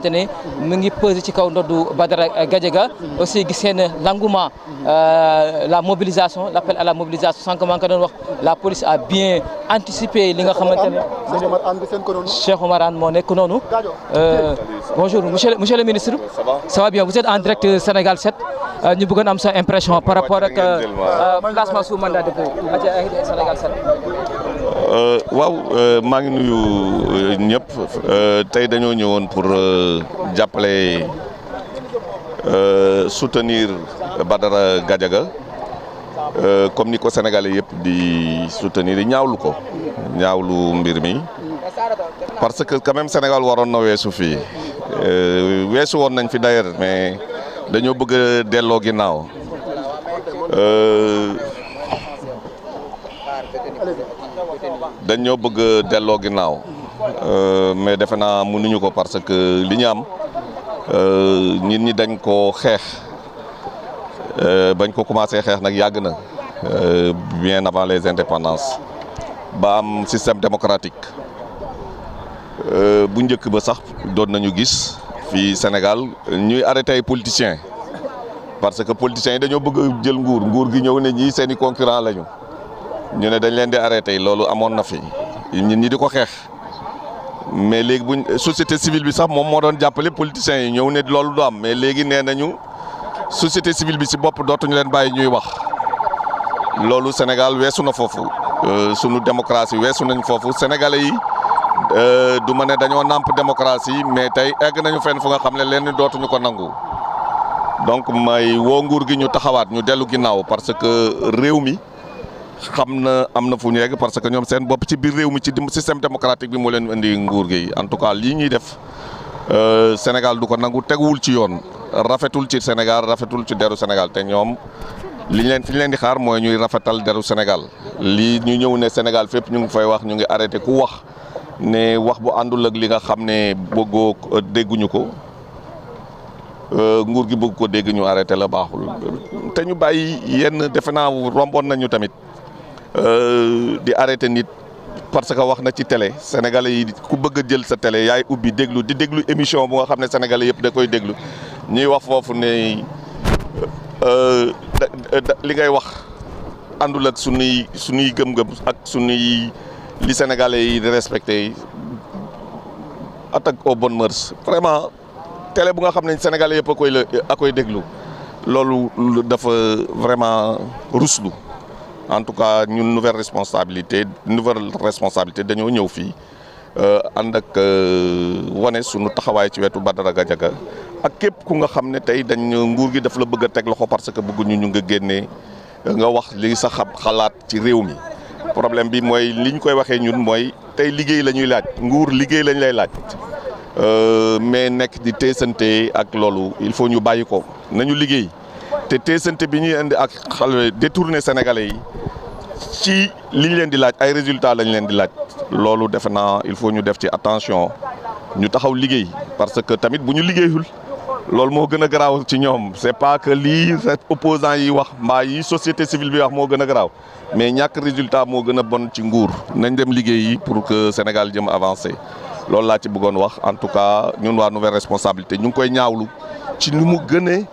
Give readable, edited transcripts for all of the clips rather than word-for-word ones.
ne mu ngi pesé ci kaw ndoddu Badara Gadiaga aussi gis ngeen l'engouement la mobilisation l'appel à la mobilisation sànq maa ngi ko doon wax la police a bien anticipé li nga xamante ne Cheikh Oumar Anne moo nekk noonu. Bonjour monsieur le ministre. Ça va bien, vous êtes en direct Sénégal 7 ñu bëggoon am sa impression par rapport ak placement sous mandat de dépôt Sénégal 7. waaw maa ngi nuyu ñëpp tey dañoo ñëwoon pour jàppale soutenir Badara Gadiaga comme ni ko Sénégalais yëpp di soutenir yi ñaawlu mbir mi parce que quand même Sénégal waroon na weesu fii weesu woon nañ fi d'ailleurs mais dañoo bëgg a delloo ginnaaw. dañoo bëgg delloo ginnaaw mais defe naa mënuñu ko parce que li ñu am nit ñi dañ ko xeex bañ ko commencé xeex nag yàgg na bien avant les indépendances ba am système démocratique bu njëkk ba sax doon nañu gis fii Sénégal ñuy arrêté ay politiciens parce que politiciens yi dañoo bëgg a jël nguur gi ñëw ne ñii seeni concurrent lañu. ñu ne dañ leen di arrêté loolu amoon na fi nit ñi di ko xeex mais léegi buñ société civile bi sax moom moo doon jàppale politiciens yi ñëw ne loolu du am mais léegi nee nañu société civile bi ci bopp dootuñu leen bàyyi ñuy wax loolu Sénégal weesu na foofu sunu démocratie weesu nañ foofu sénégalais yi du ma ne dañoo nàmp démocratie mais tey egg nañu fenn fu nga xam ne leen dootuñu ko nangu donc may woo nguur gi ñu taxawaat ñu dellu ginnaaw parce que réew mi. xam na am na fu ñu yegg parce que ñoom seen bopp ci biir réew mi ci système démocratique bi moo leen indi nguur gi en tout cas lii ñuy def Sénégal du ko nangu teguwul ci yoon rafetul ci Sénégal rafetul ci deru Sénégal te ñoom fi ñu leen di xaar mooy ñuy rafetal deru Sénégal lii ñu ñëw ne Sénégal fépp ñu ngi fay wax ñu ngi arrêté ku wax ne wax bu àndul ak li nga xam ne bëggoo dégguñu ko nguur gi bëgg ko dégg ñu arrêté la baaxul te ñu bàyyi yenn defe naa romboon nañu tamit. di arrêté nit parce que wax na ci télé sénégalais yi ku bëgg a jël sa télé yaay ubbi di déglu émission bu nga xam ne sénégalais yëpp da koy déglu ñuy wax foofu ne li ngay wax àndul ak sunuy gëm-gëm ak sunuy li sénégalais yi di respecté attaque aux bonnes mœurs vraiment télé bu nga xam ne sénégalais yëpp a koy déglu loolu dafa vraiment ruslu. En tout cas ñun nouvelle responsabilité dañoo ñëw fii ànd ak wane sunu taxawaay ci wetu Badara Gadiaga ak képp ku nga xam ne tey dañ nguur gi daf la bëgg a teg loxo parce que bëgguñu ñu nga génnee nga wax li sa xalaat ci réew mi. problème bi mooy li ñu koy waxee ñun mooy tey liggéey la ñuy laaj nguur liggéey lañ lay laaj mais nekk di teesante ak loolu il faut ñu bàyyi ko nañu liggéey. te teesante bi ñuy indi ak xale détourné sénégalais yi ci li ñu leen di laaj ay résultats lañ leen di laaj loolu defe naa il faut ñu def ci attention ñu taxaw liggéey parce que tamit bu ñu liggéeyul loolu moo gën a garaaw ci ñoom c'est pas que lii opposants yi wax mbaa yi société civile bi wax moo gën a garaaw mais ñàkk résultat moo gën a bon ci nguur nañ dem liggéey yi pour que Sénégal jëm avancer loolu laa ci bëggoon wax en tout cas ñun waa nouvelle responsabilité ñu ngi koy ñaawlu ci nu mu gënee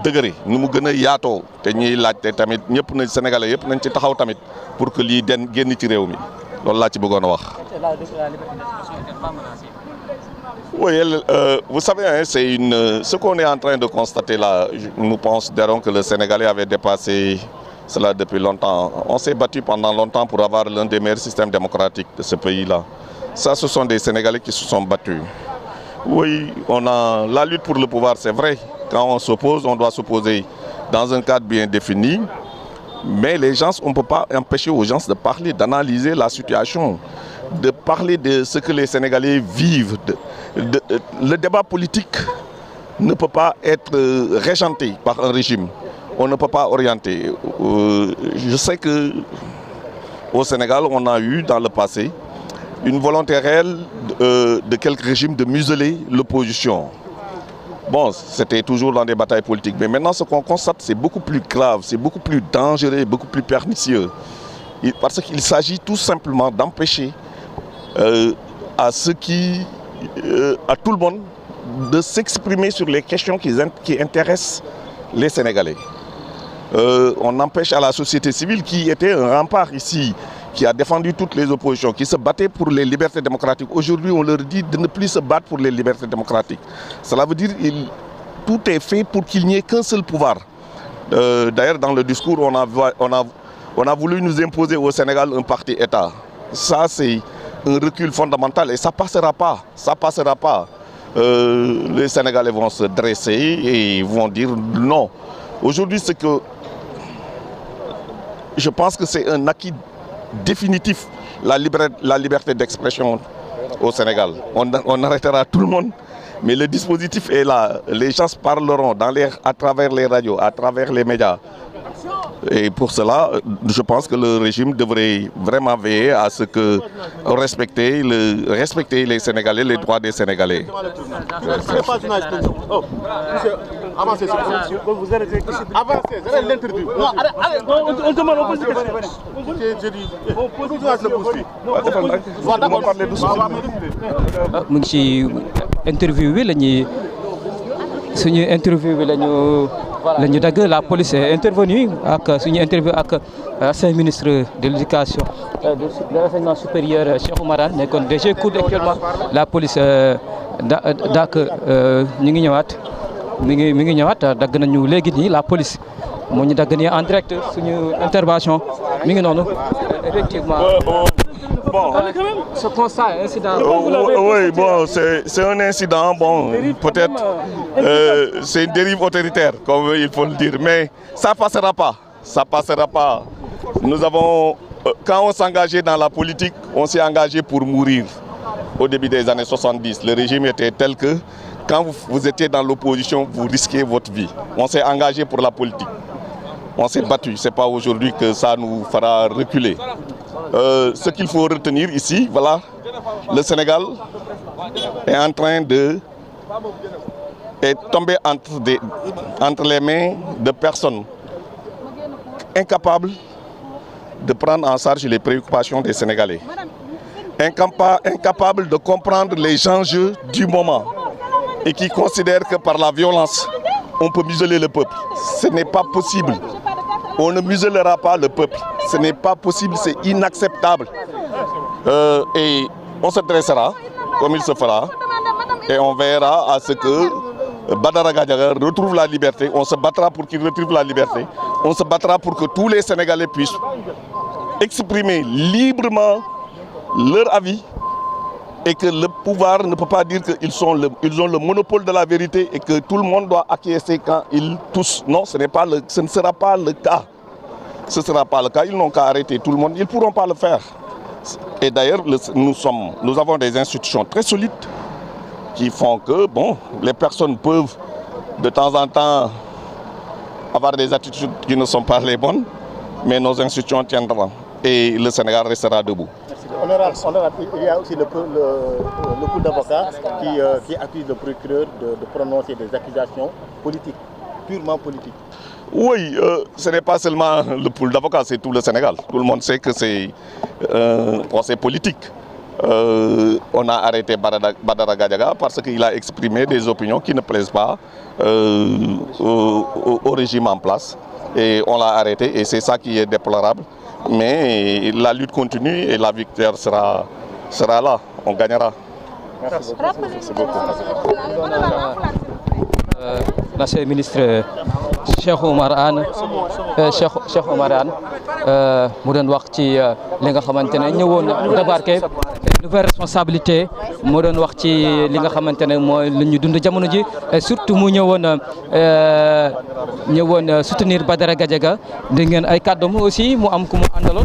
dëgëre nu mu gën a yaatoo te ñuy laajte tamit ñëpp na Sénégalais yëpp nañ ci taxaw tamit pour que lii génn ci réew mi loolu laa ci bëggoon a wax. Oui, vous savez, hein, ce qu'on est en train de constater là, nous considérons que le Sénégalais avait dépassé cela depuis longtemps. On s'est battu pendant longtemps pour avoir l'un des meilleurs systèmes démocratiques de ce pays-là. Ça, ce sont des Sénégalais qui se sont battus. Oui, on a la lutte pour le pouvoir, c'est vrai. Quand on s'oppose, on doit s'opposer dans un cadre bien défini. Mais les gens, on ne peut pas empêcher aux gens de parler, d'analyser la situation, de parler de ce que les Sénégalais vivent. Le débat politique ne peut pas être régenté par un régime. On ne peut pas orienter. Je sais qu'au Sénégal, on a eu dans le passé une volonté réelle de quelques régimes de museler l'opposition. Bon, c'était toujours dans des batailles politiques. Mais maintenant, ce qu'on constate, c'est beaucoup plus grave, c'est beaucoup plus dangereux, beaucoup plus pernicieux. Parce qu'il s'agit tout simplement d'empêcher à ceux qui à tout le monde de s'exprimer sur les questions qui intéressent les Sénégalais. On empêche à la société civile, qui était un rempart ici, qui a défendu toutes les oppositions, qui se battait pour les libertés démocratiques. Aujourd'hui, on leur dit de ne plus se battre pour les libertés démocratiques. Cela veut dire que tout est fait pour qu'il n'y ait qu'un seul pouvoir. D'ailleurs, dans le discours, on a voulu nous imposer au Sénégal un parti-État. Ça, c'est un recul fondamental et ça ne passera pas. Ça passera pas. Les Sénégalais vont se dresser et vont dire non. Aujourd'hui, c'est que je pense que c'est un acquis définitif, la liberté d'expression au Sénégal. On arrêtera tout le monde, mais le dispositif est là. Les gens parleront à travers les radios, à travers les médias. Et pour cela, je pense que le régime devrait vraiment veiller à ce que respecter les Sénégalais, les droits des Sénégalais. Avancez, vous arrêtez. Avancez, arrêtez l'interview. Non, arrête, on demande, on pose des questions. On pose des questions. mu ngi ci interview bi suñu interview bi la ñu dagg. La police est intervenue ak suñu interview ak ancien ministre de l'éducation de l'enseignement supérieur Cheikh Oumar Anne nekkoon DG COUD actuellement. La police dak ñu ngi ñëwaat. mi ngi ñëwaat dagg nañu léegi nii la police moo ñu dagg nii en direct suñu intervention mi ngi noonu effectivement. Bon, ce constat, incident. Oui, bon, c'est un incident, bon, peut-être c'est une dérive autoritaire, comme il faut le dire, mais ça passera pas. Ça passera pas. Nous avons, quand on s'engageait dans la politique, on s'est engagé pour mourir. Au début des années 70, le régime était tel que quand vous étiez dans l'opposition, vous risquiez votre vie. On s'est engagé pour la politique. On s'est battu. Ce n'est pas aujourd'hui que ça nous fera reculer. Ce qu'il faut retenir ici, voilà, le Sénégal est en train est tombé entre les mains de personnes incapables de prendre en charge les préoccupations des Sénégalais, incapables de comprendre les enjeux du moment et qui considèrent que par la violence, on peut museler le peuple. Ce n'est pas possible. On ne muselera pas le peuple. Ce n'est pas possible, c'est inacceptable. Et on se dressera comme il se fera et on verra à ce que Badara Gadiaga retrouve la liberté. On se battra pour qu'il retrouve la liberté. On se battra pour que tous les Sénégalais puissent exprimer librement leur avis et que le pouvoir ne peut pas dire qu'ils ont le monopole de la vérité et que tout le monde doit acquiescer quand ils toussent. Non, ce ne sera pas le cas. Ce ne sera pas le cas. Ils n'ont qu'à arrêter tout le monde. Ils ne pourront pas le faire. Et d'ailleurs, nous avons des institutions très solides qui font que, bon, les personnes peuvent de temps en temps avoir des attitudes qui ne sont pas les bonnes, mais nos institutions tiendront et le Sénégal restera debout. Honorable, il y a aussi le coup d'avocat qui accuse le procureur de prononcer des accusations politiques, purement politiques. Oui, ce n'est pas seulement le pool d'avocats, c'est tout le Sénégal. Tout le monde sait que c'est un procès politique. On a arrêté Badara Gadiaga parce qu'il a exprimé des opinions qui ne plaisent pas au régime en place. Et on l'a arrêté et c'est ça qui est déplorable. Mais la lutte continue et la victoire sera là. On gagnera. Merci beaucoup. L'ancien ministre Cheikh Oumar Anne Cheikh Oumar Anne mu doon wax ci li nga xamante ne ñëwoon débarqué nouvelle responsabilité mu doon wax ci li nga xamante ne mooy lu ñu dund jamono ji surtout mu ñëwoon soutenir Badara Gadiaga dégg ngeen ay kàddoom aussi mu am ku mu àndaloon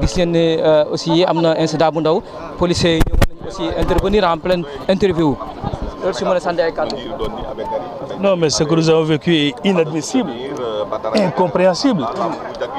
gis ngeen ne aussi am na incident bu ndaw policiers yi ñëwoon nañu aussi intervenir en pleine interview. Non, mais ce que nous avons vécu est inadmissible, incompréhensible.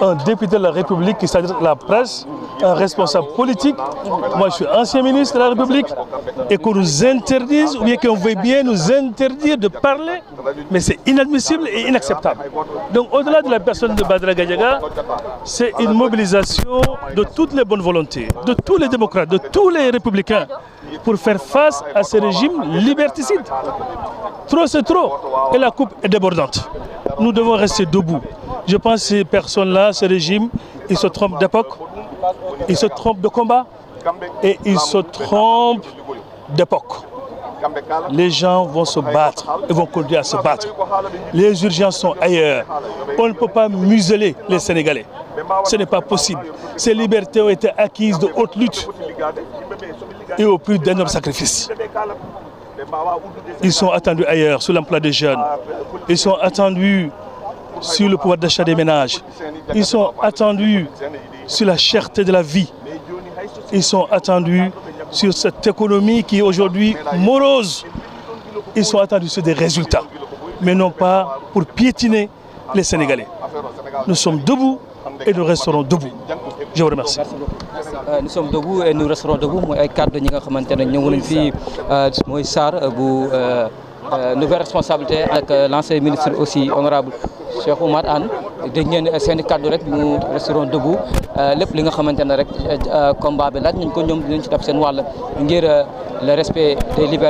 Un député de la République qui s'adresse à la presse, un responsable politique, moi je suis ancien ministre de la République, et qu'on nous interdise, ou bien qu'on veuille bien nous interdire de parler, mais c'est inadmissible et inacceptable. Donc au-delà de la personne de Badara Gadiaga, c'est une mobilisation de toutes les bonnes volontés, de tous les démocrates, de tous les républicains, pour faire face à ce régime liberticide. Trop, c'est trop. Et la coupe est débordante. Nous devons rester debout. Je pense que ces personnes-là, ce régime, ils se trompent d'époque, ils se trompent de combat et ils se trompent d'époque. Les gens vont se battre et vont continuer à se battre. Les urgences sont ailleurs. On ne peut pas museler les Sénégalais. Ce n'est pas possible. Ces libertés ont été acquises de haute lutte et au prix d'énormes sacrifices. Ils sont attendus ailleurs, sur l'emploi des jeunes. Ils sont attendus sur le pouvoir d'achat des ménages. Ils sont attendus sur la cherté de la vie. Ils sont attendus sur cette économie qui est aujourd'hui morose. Ils sont attendus sur des résultats, mais non pas pour piétiner les Sénégalais. Nous sommes debout et nous resterons debout. Je vous remercie. Nous sommes debout et nous resterons debout. Moi, ay cadre ñi nga xamantene ñëw nañ fi moy Sarr bu nouvelle responsabilité avec l'ancien ministre aussi honorable Cheikh Oumar Anne dégg ngeen seen cadre rek nous resterons debout lépp li nga xamantene rek combat bi laaj nañ ko ñoom dinañ ci def seen wàll ngir le respect des libertés.